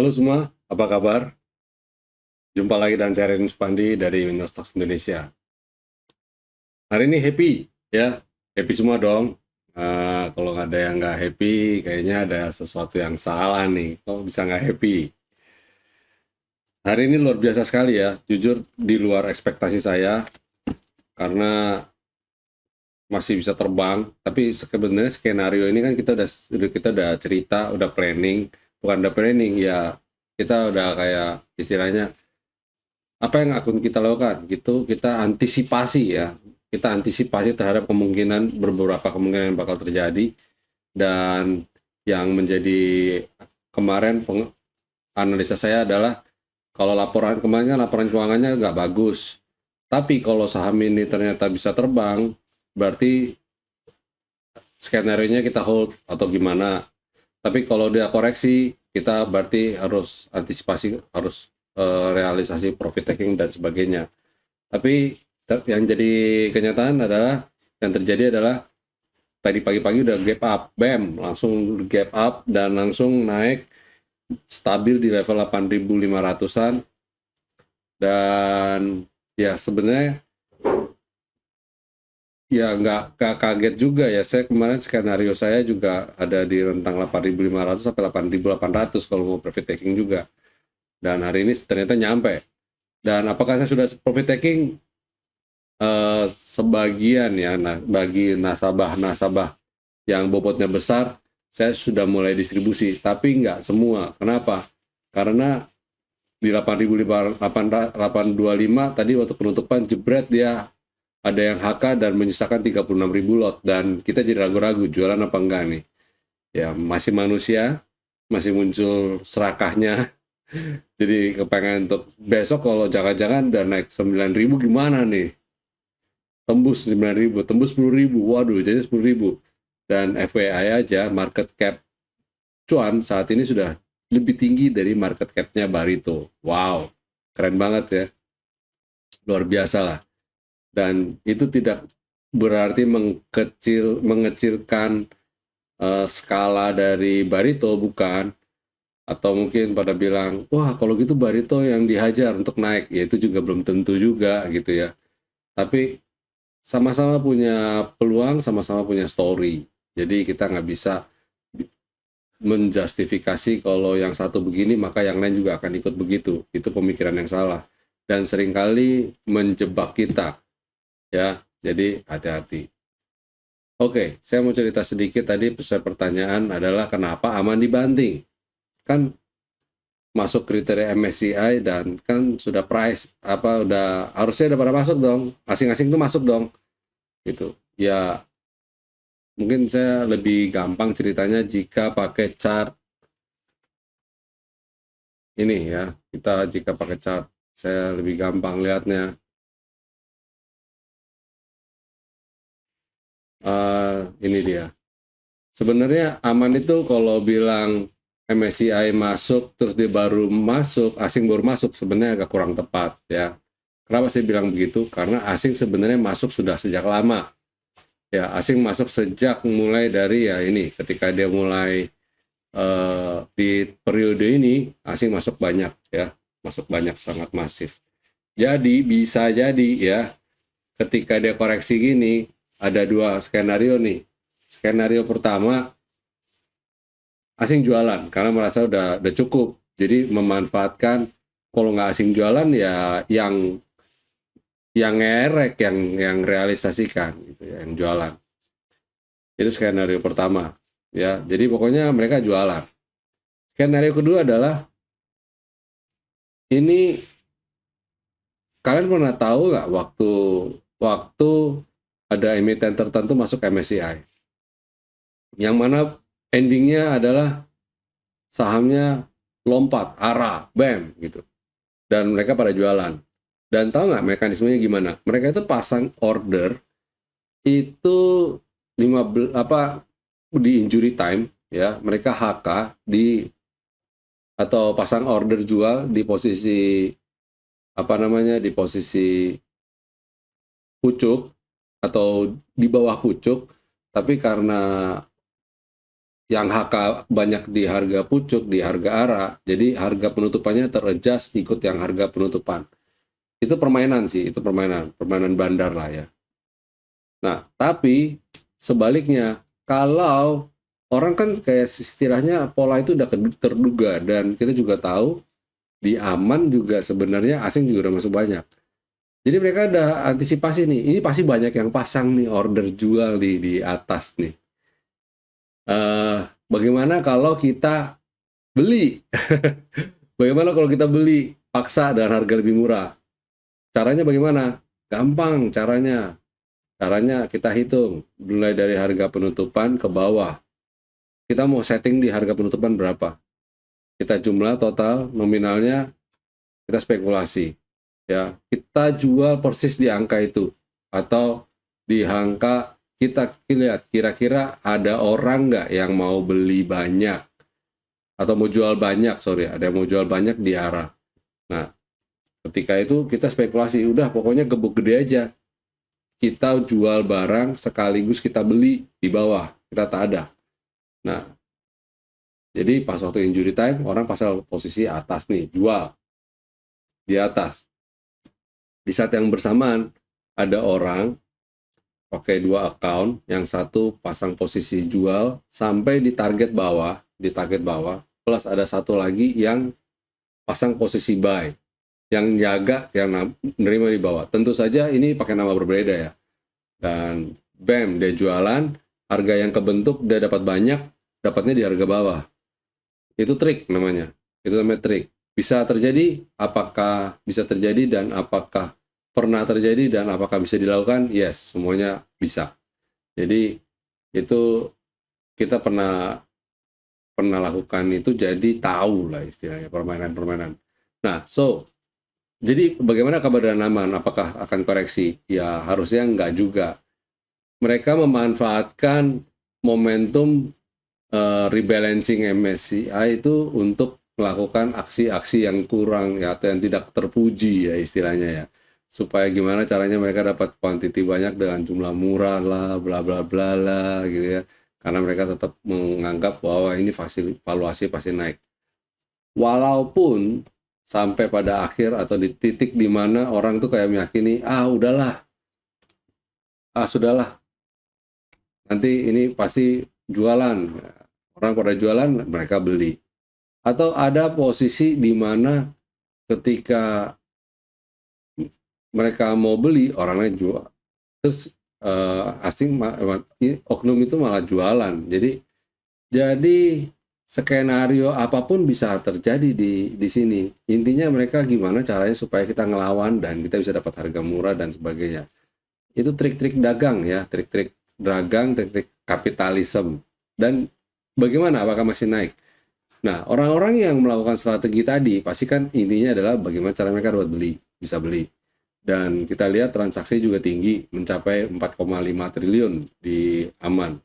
Halo semua, apa kabar? Jumpa lagi dan saya Ren Supandi dari Windows Indonesia. Hari ini happy, ya, happy semua dong. Kalau nggak ada yang nggak happy, kayaknya ada sesuatu yang salah nih. Kok bisa nggak happy? Hari ini luar biasa sekali ya, jujur di luar ekspektasi saya, karena masih bisa terbang. Tapi sebenarnya skenario ini kan kita udah cerita, udah planning, bukan udah planning ya, kita udah kayak istilahnya apa yang akan kita lakukan gitu, kita antisipasi ya, kita antisipasi terhadap beberapa kemungkinan yang bakal terjadi. Dan yang menjadi kemarin analisa saya adalah, kalau laporan kemarin kan laporan keuangannya nggak bagus, tapi kalau saham ini ternyata bisa terbang, berarti skenario nya kita hold atau gimana. Tapi kalau dia koreksi, kita berarti harus antisipasi, harus realisasi profit taking dan sebagainya. Tapi yang jadi kenyataan adalah, yang terjadi adalah tadi pagi-pagi udah gap up, bam, langsung gap up dan langsung naik stabil di level 8.500-an. Dan ya sebenarnya ya nggak kaget juga ya, saya kemarin skenario saya juga ada di rentang 8.500 sampai 8.800 kalau mau profit taking juga. Dan hari ini ternyata nyampe. Dan apakah saya sudah profit taking? Sebagian ya, bagi nasabah-nasabah yang bobotnya besar, saya sudah mulai distribusi, tapi nggak semua. Kenapa? Karena di 8.825 tadi waktu penutupan jebret, dia ada yang HK dan menyisakan 36.000 lot, dan kita jadi ragu-ragu jualan apa enggak nih. Ya masih manusia, masih muncul serakahnya. Jadi kepengen untuk besok kalau jangan-jangan udah naik 9.000 gimana nih? Tembus 9.000, tembus 10.000, waduh jadi 10.000. Dan FYI aja, market cap cuan saat ini sudah lebih tinggi dari market capnya Barito. Wow, keren banget ya, luar biasa lah. Dan itu tidak berarti mengecilkan skala dari Barito, bukan. Atau mungkin pada bilang, wah kalau gitu Barito yang dihajar untuk naik, ya itu juga belum tentu juga gitu ya. Tapi sama-sama punya peluang, sama-sama punya story. Jadi kita nggak bisa menjustifikasi kalau yang satu begini maka yang lain juga akan ikut begitu. Itu pemikiran yang salah dan seringkali menjebak kita ya. Jadi hati-hati. Oke, saya mau cerita sedikit. Tadi besar pertanyaan adalah kenapa aman dibanting. Kan masuk kriteria MSCI dan kan sudah price apa, udah harusnya udah pada masuk dong. Asing-asing tuh masuk dong gitu. Ya mungkin saya lebih gampang ceritanya jika pakai chart ini ya. Kita jika pakai chart, saya lebih gampang lihatnya. Ini dia. Sebenarnya aman itu kalau bilang MSCI masuk terus dia baru masuk, asing baru masuk, sebenarnya agak kurang tepat ya. Kenapa saya bilang begitu? Karena asing sebenarnya masuk sudah sejak lama. Ya, asing masuk sejak mulai dari ya ini, ketika dia mulai di periode ini asing masuk banyak ya, masuk banyak, sangat masif. Jadi bisa jadi ya, ketika dia koreksi gini ada dua skenario nih. Skenario pertama, asing jualan karena merasa udah cukup, jadi memanfaatkan. Kalau nggak asing jualan ya yang ngerek, yang realisasikan gitu ya, yang jualan. Itu skenario pertama ya, jadi pokoknya mereka jualan. Skenario kedua adalah ini, kalian pernah tahu nggak waktu waktu ada emiten tertentu masuk MSCI, yang mana endingnya adalah sahamnya lompat, arah, bam gitu, dan mereka pada jualan. Dan tahu nggak mekanismenya gimana? Mereka itu pasang order itu 15 apa, di injury time ya, mereka HK di, atau pasang order jual di posisi apa namanya, di posisi pucuk atau di bawah pucuk. Tapi karena yang HK banyak di harga pucuk, di harga ARA, jadi harga penutupannya ter-adjust ikut yang harga penutupan. Itu permainan sih, itu permainan bandar lah ya. Nah, tapi sebaliknya, kalau orang kan kayak istilahnya pola itu udah terduga, dan kita juga tahu di aman juga sebenarnya asing juga udah masuk banyak. Jadi mereka udah antisipasi nih, ini pasti banyak yang pasang nih order jual di atas nih. Bagaimana kalau kita beli? Bagaimana kalau kita beli paksa dengan harga lebih murah? Caranya bagaimana? Gampang caranya. Caranya kita hitung, mulai dari harga penutupan ke bawah. Kita mau setting di harga penutupan berapa? Kita jumlah total nominalnya, kita spekulasi. Ya, kita jual persis di angka itu. Atau di angka kita lihat kira-kira ada orang nggak yang mau beli banyak atau mau jual banyak, ada yang mau jual banyak di arah. Nah, ketika itu kita spekulasi, udah pokoknya gebuk gede aja. Kita jual barang sekaligus kita beli di bawah, kita tak ada. Nah, jadi pas waktu injury time, orang pasal posisi atas nih, jual di atas. Di saat yang bersamaan, ada orang pakai dua account, yang satu pasang posisi jual sampai di target bawah, plus ada satu lagi yang pasang posisi buy, yang jaga, yang menerima di bawah. Tentu saja ini pakai nama berbeda ya. Dan bam, dia jualan, harga yang kebentuk dia dapat banyak, dapatnya di harga bawah. Itu trik namanya. Itu namanya trik. Bisa terjadi, apakah bisa terjadi dan apakah pernah terjadi dan apakah bisa dilakukan? Yes, semuanya bisa. Jadi itu kita pernah lakukan itu, jadi tahu lah istilahnya permainan-permainan. Nah, jadi bagaimana kabar dan aman? Apakah akan koreksi? Ya harusnya enggak juga. Mereka memanfaatkan momentum rebalancing MSCI itu untuk melakukan aksi-aksi yang kurang ya, atau yang tidak terpuji ya istilahnya ya. Supaya gimana caranya mereka dapat kuantiti banyak dengan jumlah murah lah, bla bla bla lah gitu ya. Karena mereka tetap menganggap bahwa ini valuasi pasti naik. Walaupun sampai pada akhir atau di titik di mana orang tuh kayak meyakini, udahlah, sudahlah, nanti ini pasti jualan, orang pada jualan, mereka beli. Atau ada posisi di mana ketika mereka mau beli, orang lain jual, terus asing, oknum itu malah jualan. Jadi skenario apapun bisa terjadi di sini. Intinya mereka gimana caranya supaya kita ngelawan dan kita bisa dapat harga murah dan sebagainya. Itu trik-trik dagang ya, trik-trik dagang, trik-trik kapitalisme. Dan bagaimana, apakah masih naik? Nah, orang-orang yang melakukan strategi tadi pasti kan intinya adalah bagaimana cara mereka dapat beli, bisa beli. Dan kita lihat transaksi juga tinggi, mencapai 4,5 triliun di aman.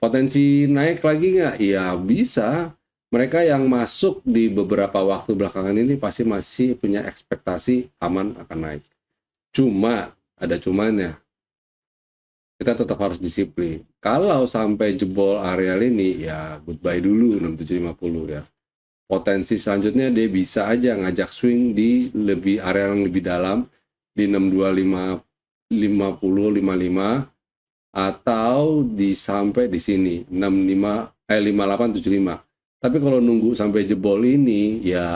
Potensi naik lagi nggak? Ya bisa. Mereka yang masuk di beberapa waktu belakangan ini pasti masih punya ekspektasi aman akan naik. Cuma, ada cumanya. Kita tetap harus disiplin. Kalau sampai jebol areal ini, ya goodbye dulu 6750 ya. Potensi selanjutnya dia bisa aja ngajak swing di area yang lebih dalam, di 625 50 55, atau sampai di sini 5875. Tapi kalau nunggu sampai jebol ini ya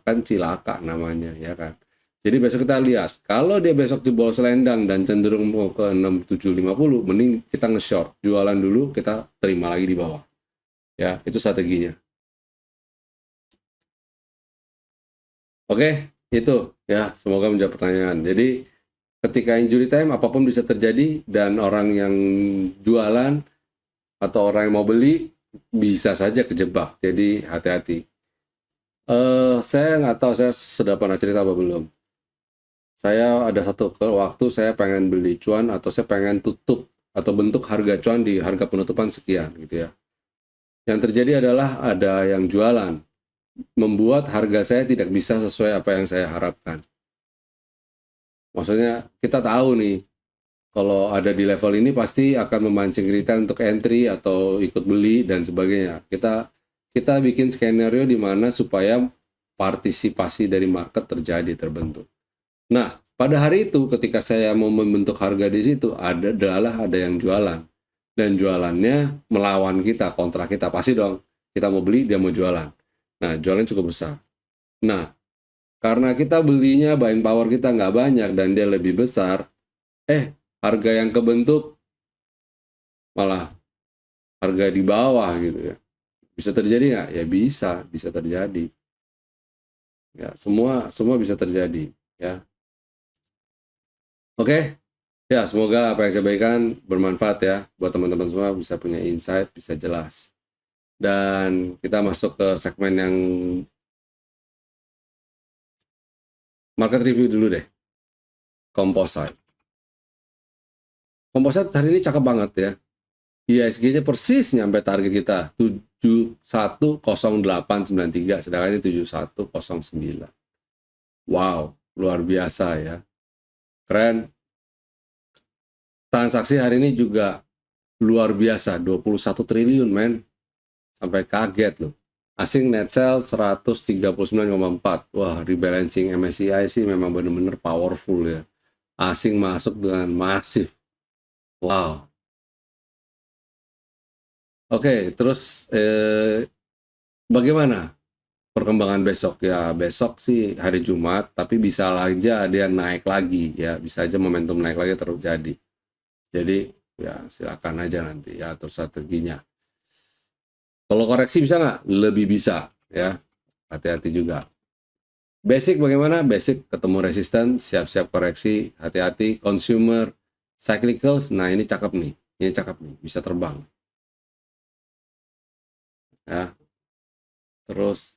kan cilaka namanya ya kan. Jadi besok kita lihat, kalau dia besok jebol selendang dan cenderung mau ke 6750, mending kita nge-short, jualan dulu, kita terima lagi di bawah. Ya, itu strateginya. Oke, itu ya, semoga menjawab pertanyaan. Jadi ketika injury time apapun bisa terjadi, dan orang yang jualan atau orang yang mau beli bisa saja kejebak. Jadi hati-hati. Saya nggak tahu saya sudah pernah cerita apa belum. Saya ada satu waktu saya pengen beli cuan, atau saya pengen tutup atau bentuk harga cuan di harga penutupan sekian gitu ya. Yang terjadi adalah ada yang jualan, membuat harga saya tidak bisa sesuai apa yang saya harapkan. Maksudnya kita tahu nih, kalau ada di level ini pasti akan memancing kita untuk entry atau ikut beli dan sebagainya. Kita bikin skenario di mana supaya partisipasi dari market terbentuk. Nah, pada hari itu ketika saya mau membentuk harga di situ ada yang jualan dan jualannya melawan kita, kontra kita pasti dong. Kita mau beli, dia mau jualan. Nah, jualannya cukup besar. Nah, karena kita belinya buying power kita nggak banyak dan dia lebih besar, harga yang kebentuk malah harga di bawah gitu ya. Bisa terjadi nggak? Ya bisa terjadi. Ya, semua bisa terjadi. Ya, oke. Ya, semoga apa yang saya berikan bermanfaat ya buat teman-teman semua, bisa punya insight, bisa jelas. Dan kita masuk ke segmen yang market review dulu deh. Composite. Composite hari ini cakep banget ya. IHSG-nya persis nyampe target kita 710893, sedangkan ini 7109. Wow, luar biasa ya. Keren. Transaksi hari ini juga luar biasa, 21 triliun men. Sampai kaget loh. Asing net sell 139,4. Wah, rebalancing MSCI sih memang benar-benar powerful ya. Asing masuk dengan masif. Wow. Oke, terus bagaimana perkembangan besok? Ya, besok sih hari Jumat, tapi bisa aja dia naik lagi ya. Bisa aja momentum naik lagi terjadi. Jadi, ya silakan aja nanti ya atur strateginya. Kalau koreksi bisa nggak? Lebih bisa ya. Hati-hati juga. Basic bagaimana? Basic ketemu resisten, siap-siap koreksi, hati-hati. Consumer, cyclicals, nah ini cakep nih. Ini cakep nih, bisa terbang. Ya. Terus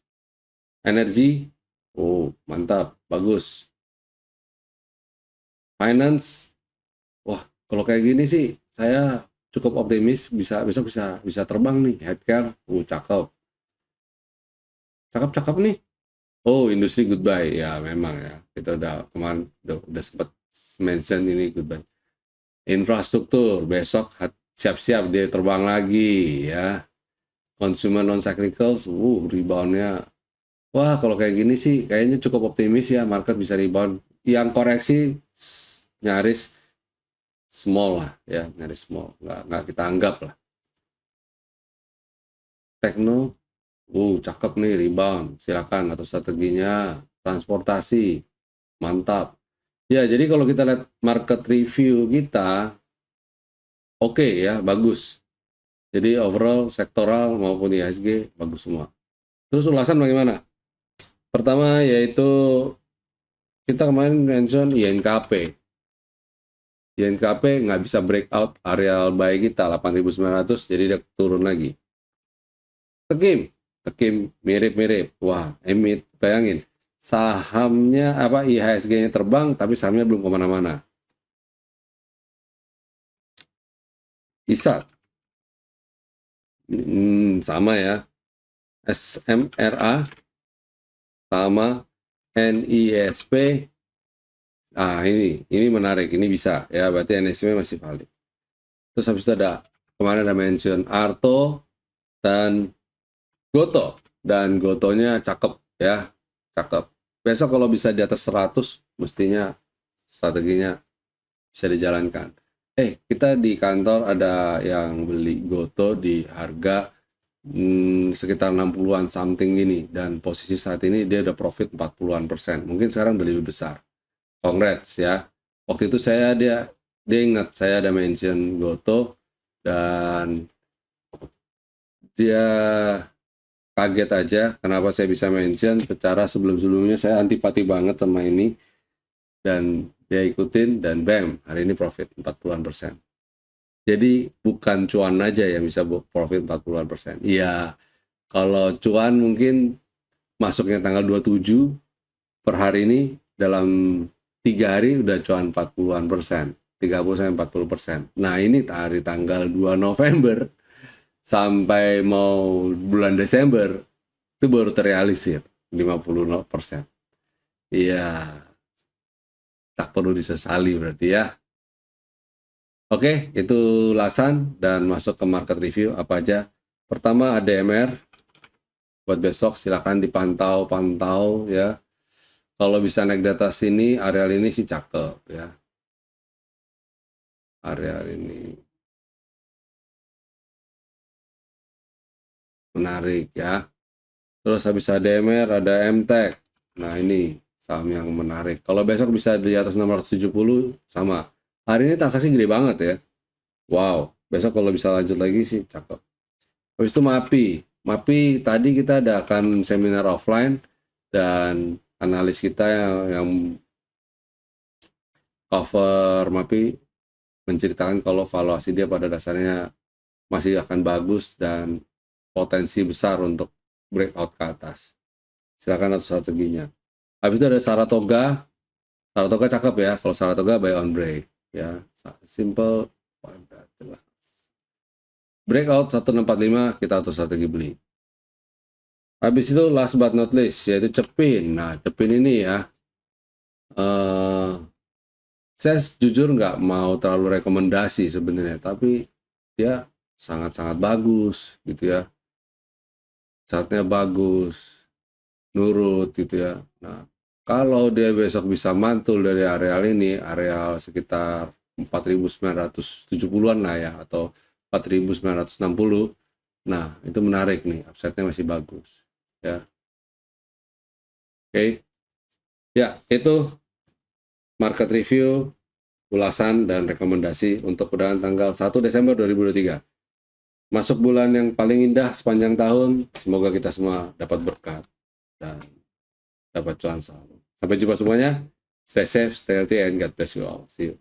energi, oh mantap, bagus. Finance, wah kalau kayak gini sih saya cukup optimis besok bisa terbang nih. Healthcare, cakep. Cakep-cakep nih. Oh, industri goodbye. Ya, memang ya. Kita udah kemarin udah sempat mention ini goodbye. Infrastruktur, besok siap-siap dia terbang lagi ya. Consumer non cyclicals, reboundnya. Wah, kalau kayak gini sih kayaknya cukup optimis ya, market bisa rebound. Yang koreksi nyaris small lah ya, nyaris small. Nggak kita anggap lah. Tekno, cakep nih rebound. Silakan atau strateginya. Transportasi, mantap. Ya, jadi kalau kita lihat market review kita, oke ya, bagus. Jadi overall sektoral maupun IHSG bagus semua. Terus ulasan bagaimana? Pertama yaitu kita kemarin mention INKP. INKP nggak bisa breakout area buy kita 8.900, jadi dia turun lagi. Tekim mirip-mirip. Wah, emit, bayangin. Sahamnya IHSG-nya terbang tapi sahamnya belum kemana-mana. ISAT sama ya. SMRA sama NISP. Ini menarik, ini bisa ya, berarti NISP masih valid. Terus habis itu ada kemarin ada mention Arto dan Goto, dan Gotonya cakep ya, cakep. Besok kalau bisa di atas 100 mestinya strateginya bisa dijalankan. Kita di kantor ada yang beli Goto di harga sekitar 60-an something ini, dan posisi saat ini dia udah profit 40-an%. Mungkin sekarang udah lebih besar. Congrats ya. Waktu itu dia ingat saya ada mention Goto, dan dia kaget aja kenapa saya bisa mention. Secara sebelum-sebelumnya saya antipati banget sama ini, dan dia ikutin dan bam, hari ini profit 40-an%. Jadi bukan cuan aja yang bisa profit 40-an%. Iya, kalau cuan mungkin masuknya tanggal 27 per hari ini, dalam 3 hari udah cuan 40-an%, 30-40%. Nah ini dari tanggal 2 November sampai mau bulan Desember itu baru terrealisir 50%. Iya, tak perlu disesali berarti ya. Oke, itu ulasan dan masuk ke market review apa aja. Pertama ADMR buat besok silakan dipantau-pantau ya. Kalau bisa naik di atas sini, areal ini sih cakep ya. Areal ini menarik ya. Terus habis ADMR ada MTEK. Nah ini saham yang menarik. Kalau besok bisa di atas 670 sama. Hari ini transaksi gede banget ya. Wow, besok kalau bisa lanjut lagi sih cakep. Habis itu MAPI. MAPI tadi kita ada akan seminar offline dan analis kita yang cover MAPI menceritakan kalau valuasi dia pada dasarnya masih akan bagus dan potensi besar untuk breakout ke atas. Silakan atas strateginya. Habis itu ada Saratoga. Saratoga cakep ya. Kalau Saratoga buy on break ya. Simple. Breakout 165 kita atur strategi beli. Habis itu last but not least yaitu Cepin. Nah Cepin ini ya. Saya jujur nggak mau terlalu rekomendasi sebenarnya, tapi dia sangat-sangat bagus gitu ya. Chartnya bagus, nurut gitu ya. Nah, kalau dia besok bisa mantul dari areal ini, areal sekitar 4.970-an lah ya, atau 4.960, nah itu menarik nih, upside-nya masih bagus. Ya, oke. Ya, itu market review, ulasan, dan rekomendasi untuk perdagangan tanggal 1 Desember 2023. Masuk bulan yang paling indah sepanjang tahun, semoga kita semua dapat berkat dan dapat cuan selalu. Sampai jumpa semuanya. Stay safe, stay healthy, and God bless you all. See you.